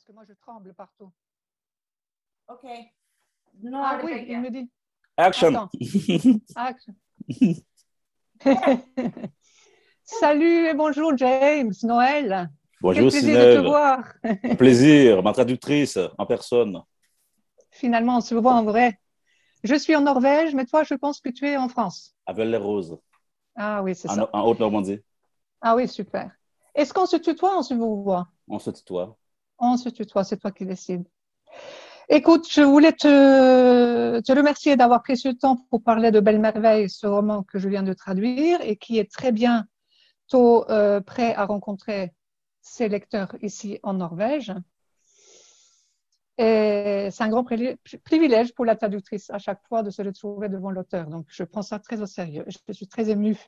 que moi je tremble partout. Ok. No, Ah oui, il me dit. Action. Attends. Action. Salut et bonjour James, Noël. Bonjour Quel plaisir de te Sinel, voir. un plaisir, ma traductrice en personne. Finalement, on se voit en vrai. Je suis en Norvège, mais toi, je pense que tu es en France. À Belle-les-Roses, Ah oui, c'est ça. en Haute-Normandie. Ah oui, super. Est-ce qu'on se tutoie ou on se voit? On se tutoie. On se tutoie, c'est toi qui décides. Écoute, je voulais te remercier d'avoir pris ce temps pour parler de Belle Merveille, ce roman que je viens de traduire et qui est très bientôt prêt à rencontrer ses lecteurs ici en Norvège. Et c'est un grand privilège pour la traductrice à chaque fois de se retrouver devant l'auteur. Donc, je prends ça très au sérieux. Je suis très émue.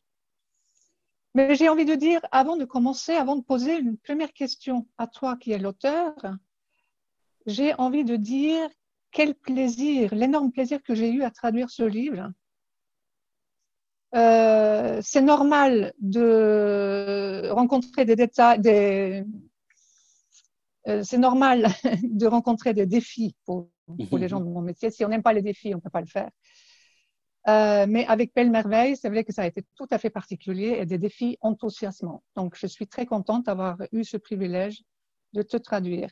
Mais j'ai envie de dire, avant de commencer, avant de poser une première question à toi qui es l'auteur, j'ai envie de dire quel plaisir, l'énorme plaisir que j'ai eu à traduire ce livre. C'est normal de rencontrer des détails, c'est normal de rencontrer des défis pour les gens de mon métier. Si on n'aime pas les défis, on ne peut pas le faire. Mais avec Belle Merveille, c'est vrai que ça a été tout à fait particulier et des défis enthousiasmants. Donc, je suis très contente d'avoir eu ce privilège de te traduire.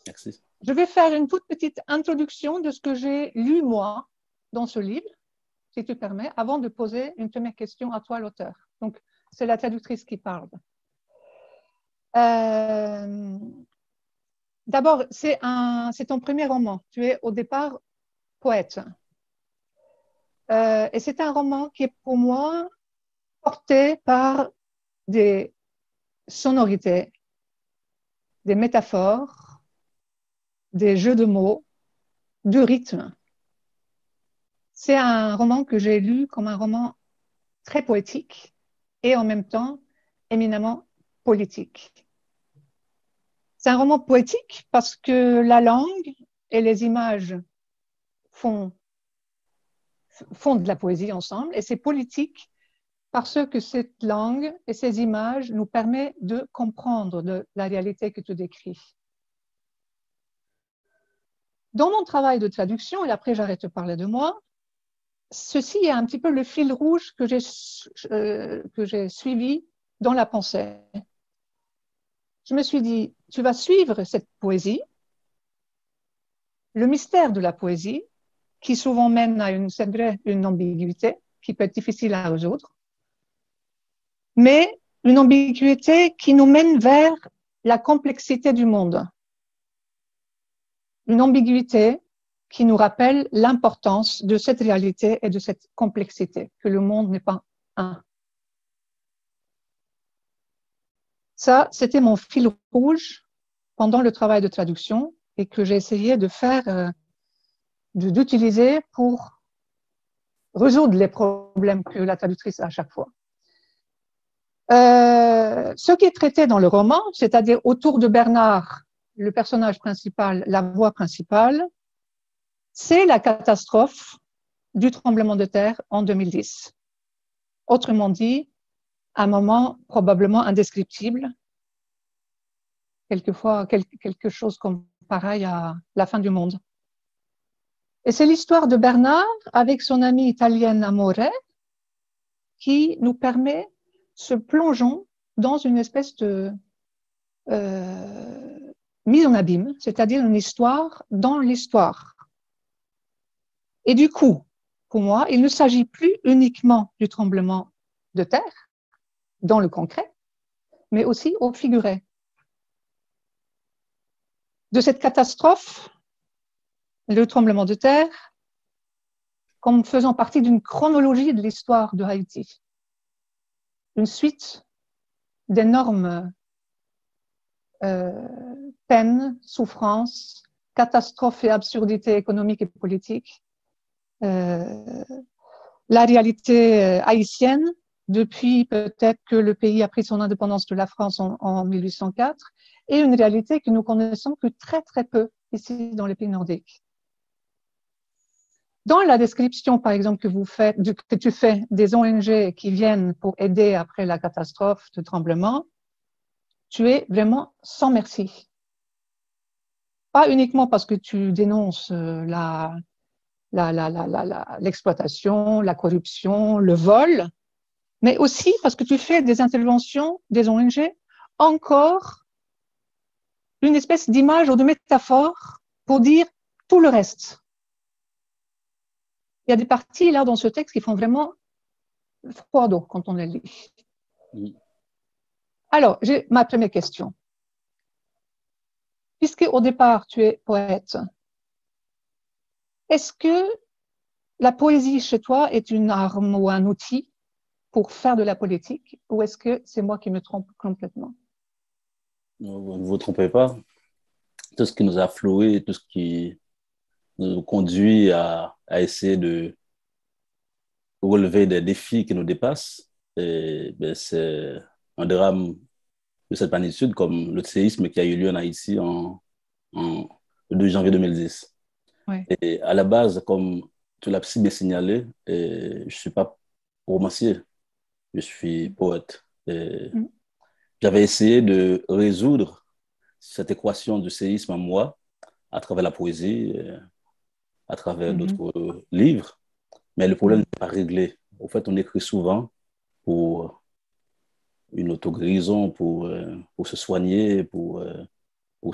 Merci. Je vais faire une toute petite introduction de ce que j'ai lu, moi, dans ce livre, si tu permets, avant de poser une première question à toi, l'auteur. Donc, c'est la traductrice qui parle. D'abord, c'est ton premier roman. Tu es au départ poète. Et c'est un roman qui est pour moi porté par des sonorités, des métaphores, des jeux de mots, du rythme. C'est un roman que j'ai lu comme un roman très poétique et en même temps éminemment politique. C'est un roman poétique parce que la langue et les images font de la poésie ensemble, et c'est politique parce que cette langue et ces images nous permettent de comprendre la réalité que tu décris. Dans mon travail de traduction, et après j'arrête de parler de moi, ceci est un petit peu le fil rouge que j'ai suivi dans la pensée. Je me suis dit, tu vas suivre cette poésie, le mystère de la poésie, qui souvent mène à une ambiguïté qui peut être difficile à résoudre, mais une ambiguïté qui nous mène vers la complexité du monde. Une ambiguïté qui nous rappelle l'importance de cette réalité et de cette complexité, que le monde n'est pas un. Ça, c'était mon fil rouge pendant le travail de traduction et que j'ai essayé de faire, d'utiliser pour résoudre les problèmes que la traductrice a à chaque fois. Ce qui est traité dans le roman, c'est-à-dire autour de Bernard, le personnage principal, la voix principale, c'est la catastrophe du tremblement de terre en 2010. Autrement dit, un moment probablement indescriptible, quelquefois quelque chose comme pareil à la fin du monde. Et c'est l'histoire de Bernard avec son amie italienne Amore qui nous permet se plongeons dans une espèce de mise en abîme, c'est-à-dire une histoire dans l'histoire. Et du coup, pour moi, il ne s'agit plus uniquement du tremblement de terre, dans le concret, mais aussi au figuré. De cette catastrophe, le tremblement de terre, comme faisant partie d'une chronologie de l'histoire de Haïti. Une suite d'énormes peines, souffrances, catastrophes et absurdités économiques et politiques. La réalité haïtienne, depuis peut-être que le pays a pris son indépendance de la France en 1804, et une réalité que nous connaissons que très très peu ici dans les pays nordiques. Dans la description, par exemple, que tu fais des ONG qui viennent pour aider après la catastrophe de tremblement, tu es vraiment sans merci. pas uniquement parce que tu dénonces l'exploitation, la corruption, le vol, mais aussi parce que tu fais des interventions des ONG, encore une espèce d'image ou de métaphore pour dire tout le reste. Il y a des parties là dans ce texte qui font vraiment froid d'eau quand on les lit. Oui. Alors, j'ai ma première question. Puisque au départ tu es poète, est-ce que la poésie chez toi est une arme ou un outil pour faire de la politique, ou est-ce que c'est moi qui me trompe complètement? Vous ne vous trompez pas. Tout ce qui nous a floué, tout ce qui nous conduit à essayer de relever des défis qui nous dépassent, et, ben, c'est un drame de cette magnitude comme le séisme qui a eu lieu en Haïti en, le 2 janvier 2010. Ouais. Et à la base, comme tu l'as si bien signalé, je ne suis pas romancier, je suis poète. Et Mm. j'avais essayé de résoudre cette équation du séisme en moi à travers la poésie, à travers Mm-hmm. d'autres livres, mais le problème n'est pas réglé. Au fait, on écrit souvent pour une autoguérison, pour se soigner, pour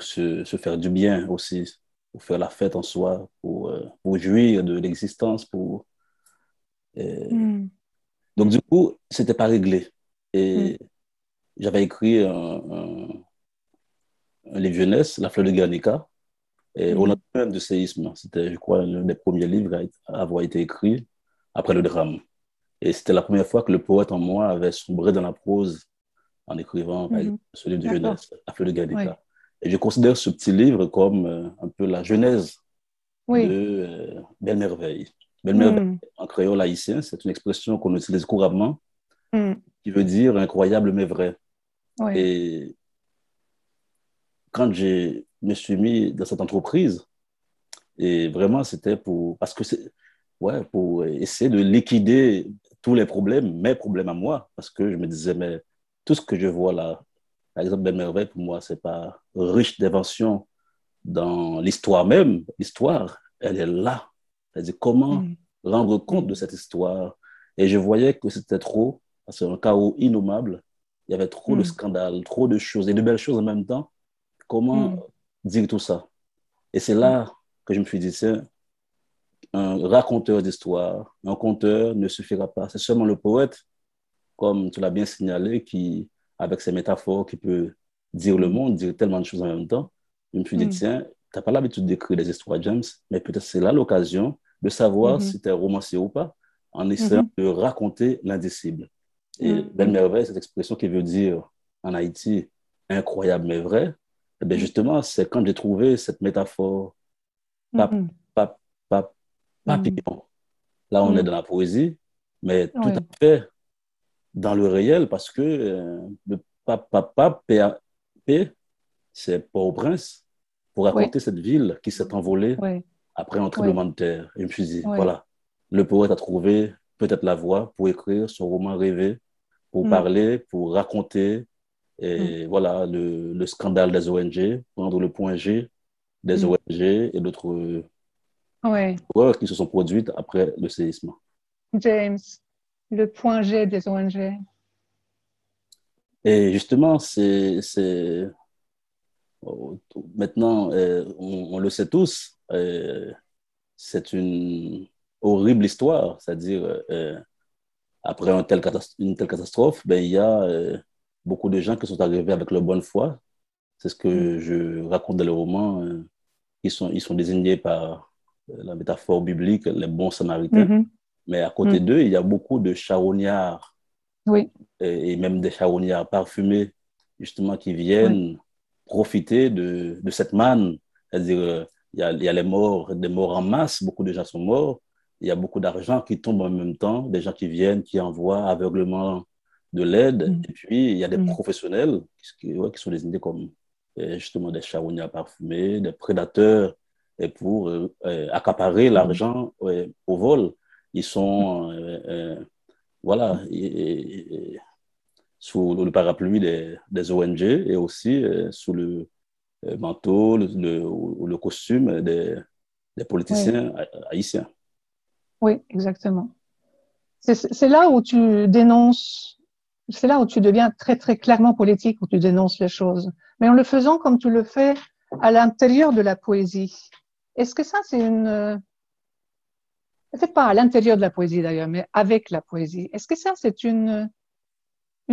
se faire du bien aussi, pour faire la fête en soi, pour jouir de l'existence. Euh, Mm. Donc, du Mm. coup, c'était pas réglé. Mm. Et j'avais écrit un livre jeunesse, La fleur de Guernica, et au Mm. lendemain du séisme. C'était, je crois, l'un des premiers livres à avoir été écrit après le drame. Et c'était la première fois que le poète en moi avait sombré dans la prose en écrivant, par exemple, Mm-hmm. ce livre de D'accord. jeunesse, La fleur de Oui. Guernica. Et je considère ce petit livre comme un peu la genèse de Oui. Belle Merveille. Belle Merveille, Mm. en créole haïtien, c'est une expression qu'on utilise couramment Mm. qui veut dire incroyable mais vrai. Oui. Et quand je me suis mis dans cette entreprise, et vraiment c'était parce que ouais, pour essayer de liquider tous les problèmes, mes problèmes à moi, parce que je me disais, mais tout ce que je vois là, par exemple, Belle Merveille, pour moi, c'est pas riche d'inventions dans l'histoire même. L'histoire, elle est là. C'est-à-dire comment Mm. rendre compte de Mm. cette histoire. Et je voyais que c'était trop, c'est un chaos innommable. Il y avait trop de Mm. scandales, trop de choses et de belles choses en même temps. Comment Mm. dire tout ça? Et c'est Mm. là que je me suis dit, tiens, un raconteur d'histoire, un conteur ne suffira pas. C'est seulement le poète, comme tu l'as bien signalé, qui, avec ses métaphores, qui peut dire le Mm. monde, dire tellement de choses en même temps. Je me suis dit, Mm. tiens, tu n'as pas l'habitude d'écrire des histoires, James, mais peut-être c'est là l'occasion de savoir Mhm. si tu es romancier ou pas, en essayant Mhm. de raconter l'indicible. Et Belle Mhm. Merveille, cette expression qui veut dire en Haïti, incroyable mais vrai, eh bien justement, c'est quand j'ai trouvé cette métaphore, pas, Mhm. pas, pas, Mhm. papillon. Là, on est Mhm. dans la poésie, mais tout à Oui. fait dans le réel parce que le pape, P, c'est Port-au-Prince, pour Oui. raconter cette ville qui s'est envolée Oui. après un Oui. tremblement de terre. Et je me suis dit, Oui. voilà, le poète a trouvé peut-être la voie pour écrire son roman rêvé, pour Mhm. parler, pour raconter Mhm. et voilà, le scandale des ONG, prendre le point G des Mhm. ONG et d'autres Oui. horreurs qui se sont produites après le séisme. James, le point G des ONG. Et justement, maintenant, on le sait tous, c'est une horrible histoire, c'est-à-dire après une telle catastrophe, ben, il y a beaucoup de gens qui sont arrivés avec leur bonne foi. C'est ce Mhm. que je raconte dans le roman. Ils sont désignés par la métaphore biblique, les bons samaritains. Mhm. Mais à côté Mhm. d'eux, il y a beaucoup de charognards Oui. et même des charognards parfumés, justement, qui Oui. viennent profiter de cette manne. C'est-à-dire, il y a les morts, des morts en masse, beaucoup de gens sont morts. Il y a beaucoup d'argent qui tombe en même temps, des gens qui viennent, qui envoient aveuglement de l'aide. Mhm. Et puis, il y a des Mhm. professionnels ouais, qui sont désignés comme justement des charognards parfumés, des prédateurs, et pour accaparer Mhm. l'argent ouais, au vol. Ils sont voilà, sous le parapluie des ONG et aussi sous manteau, ou le costume des Oui, politiciens haïtiens. oui, exactement. C'est là où tu dénonces, c'est là où tu deviens très, très clairement politique, où tu dénonces les choses. Mais en le faisant comme tu le fais à l'intérieur de la poésie. Est-ce que ça, c'est peut-être pas à l'intérieur de la poésie d'ailleurs, mais avec la poésie. Est-ce que ça, c'est une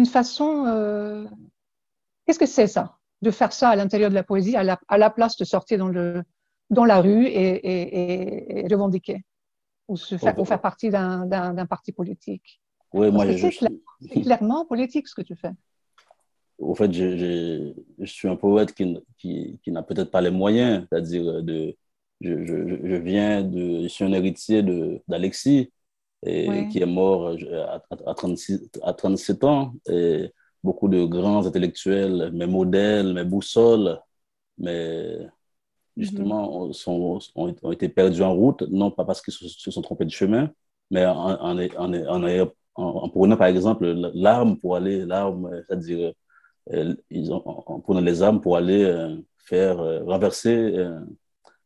façon, qu'est-ce que c'est ça? De faire ça à l'intérieur de la poésie, à la place de sortir dans la rue et revendiquer, ou faire partie d'un parti politique. Oui, Parce moi, que c'est suis, clairement politique ce que tu fais. au fait, je suis un poète qui n'a peut-être pas les moyens, c'est-à-dire je viens je suis un héritier d'Alexis, et Oui. qui est mort à 37 ans. Et beaucoup de grands intellectuels, mes modèles, mes boussoles, mais Mhm. justement, ont été perdus en route, non pas parce qu'ils se sont trompés de chemin, mais en prenant par exemple l'arme, c'est-à-dire en prenant les armes pour aller faire renverser un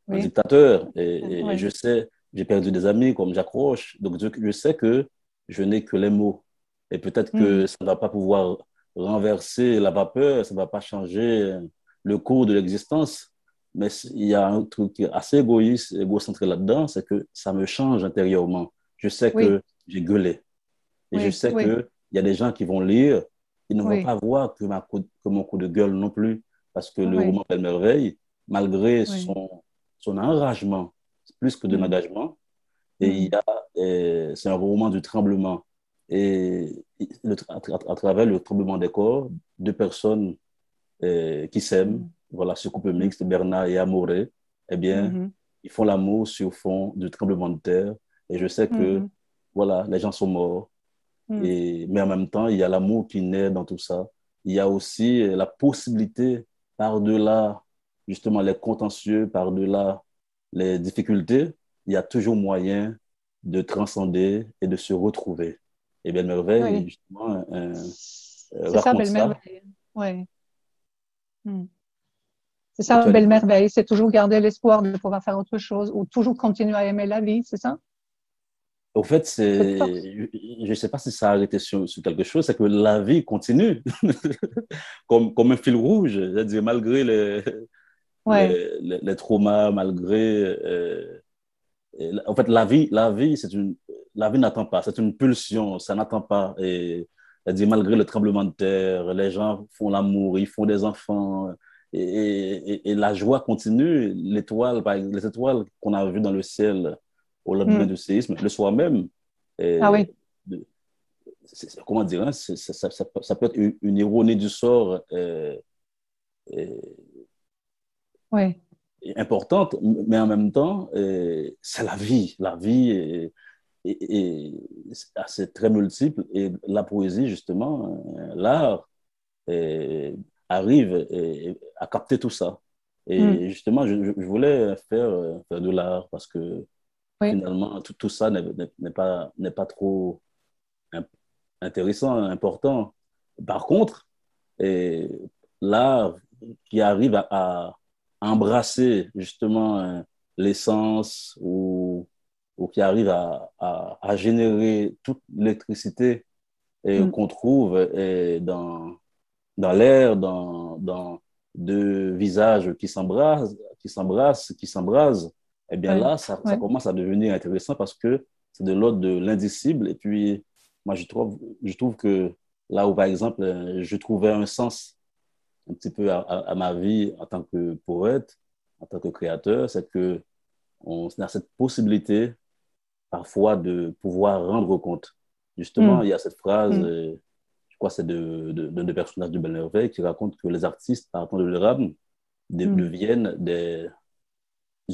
Oui. dictateur. Et Oui. je sais, j'ai perdu des amis comme Jacques Roche, donc je sais que je n'ai que les mots. Et peut-être que Mm. ça ne va pas pouvoir renverser la vapeur, ça ne va pas changer le cours de l'existence. Mais il y a un truc assez égoïste, égocentré là-dedans, c'est que ça me change intérieurement. Je sais Oui. que j'ai gueulé. Et je Oui. sais Oui. qu'il y a des gens qui vont lire, ils ne vont Oui. pas voir que mon coup de gueule non plus. Parce que le Oui. roman Belle Merveille, malgré Oui. son enragement, plus que de Mm. l'engagement, et Mm. c'est un roman du tremblement. Et à travers le tremblement des corps, deux personnes qui s'aiment, Mm. voilà, ce couple Mm. mixte, Bernard et Amoré, eh bien, Mhm. ils font l'amour sur fond du tremblement de terre. Et je sais que, Mhm. voilà, les gens sont morts. Mm. Mais en même temps, il y a l'amour qui naît dans tout ça. Il y a aussi la possibilité, par-delà justement les contentieux, par-delà les difficultés, il y a toujours moyen de transcender et de se retrouver. Et Belle Merveille, Oui. justement, C'est ça, raconte belle ça. merveille. Oui. Mm. C'est ça, Tu as belle dit, merveille. C'est toujours garder l'espoir de pouvoir faire autre chose ou toujours continuer à aimer la vie, c'est ça? au fait, Cette force. je ne sais pas si ça a arrêté sur quelque chose, c'est que la vie continue comme un fil rouge. C'est-à-dire, malgré Ouais. les traumas, malgré en fait, la vie n'attend pas. C'est une pulsion. Ça n'attend pas. Et c'est-à-dire, malgré le tremblement de terre, les gens font l'amour, ils font des enfants. Et la joie continue. Les étoiles qu'on a vues dans le ciel au lendemain Mm. du séisme, le soir même, Ah et, oui. comment dire, hein, ça peut être une ironie du sort Oui. importante, mais en même temps, c'est la vie. La vie c'est très multiple. Et la poésie, justement, l'art, euh, arrive à capter tout ça. Mm. Et justement, je voulais faire de l'art parce que Oui. finalement, tout ça n'est pas trop intéressant, important. Par contre, et l'art qui arrive à embrasser justement l'essence ou qui arrive à générer toute l'électricité Mm. qu'on trouve dans l'air, dans deux visages qui s'embrasent, eh bien Oui. là, ça Oui. commence à devenir intéressant parce que c'est de l'ordre de l'indicible. Et puis, moi, je trouve que là où, par exemple, je trouvais un sens un petit peu à ma vie en tant que poète, en tant que créateur, c'est que on a cette possibilité parfois de pouvoir rendre compte. Justement, Mm. il y a cette phrase, Mm. je crois que c'est d'un des personnages de Belle qui raconte que les artistes, partant de leur âme, Mm. deviennent des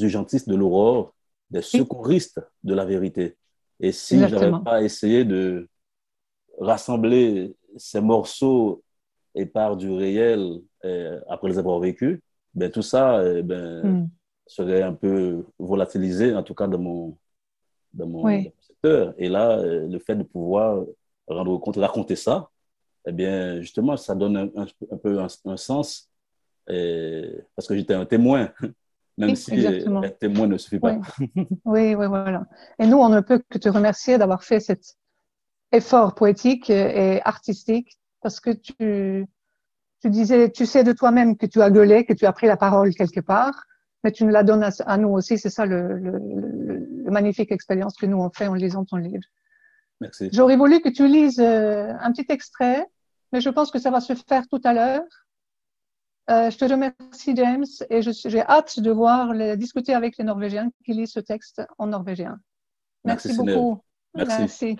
urgentistes de l'aurore, des Oui, secouristes de la vérité. Et si je n'avais exactement. pas essayé de rassembler ces morceaux épars du réel après les avoir vécus, ben, tout ça Mm. serait un peu volatilisé, en tout cas dans Oui. mon secteur. Et là, le fait de pouvoir rendre compte, raconter ça, eh bien, justement, ça donne un peu un sens parce que j'étais un témoin, même Oui, si exactement. un témoin ne suffit Oui, pas. oui, oui, voilà. Et nous, on ne peut que te remercier d'avoir fait cet effort poétique et artistique parce que tu disais, tu sais de toi-même que tu as gueulé, que tu as pris la parole quelque part, mais tu nous la donnes à nous aussi. C'est ça le magnifique expérience que nous on fait en lisant ton livre. Merci. J'aurais voulu que tu lises un petit extrait, mais je pense que ça va se faire tout à l'heure. Je te remercie, James, et j'ai hâte de discuter avec les Norvégiens qui lisent ce texte en norvégien. Merci, Merci Sinev. beaucoup. Merci. Merci.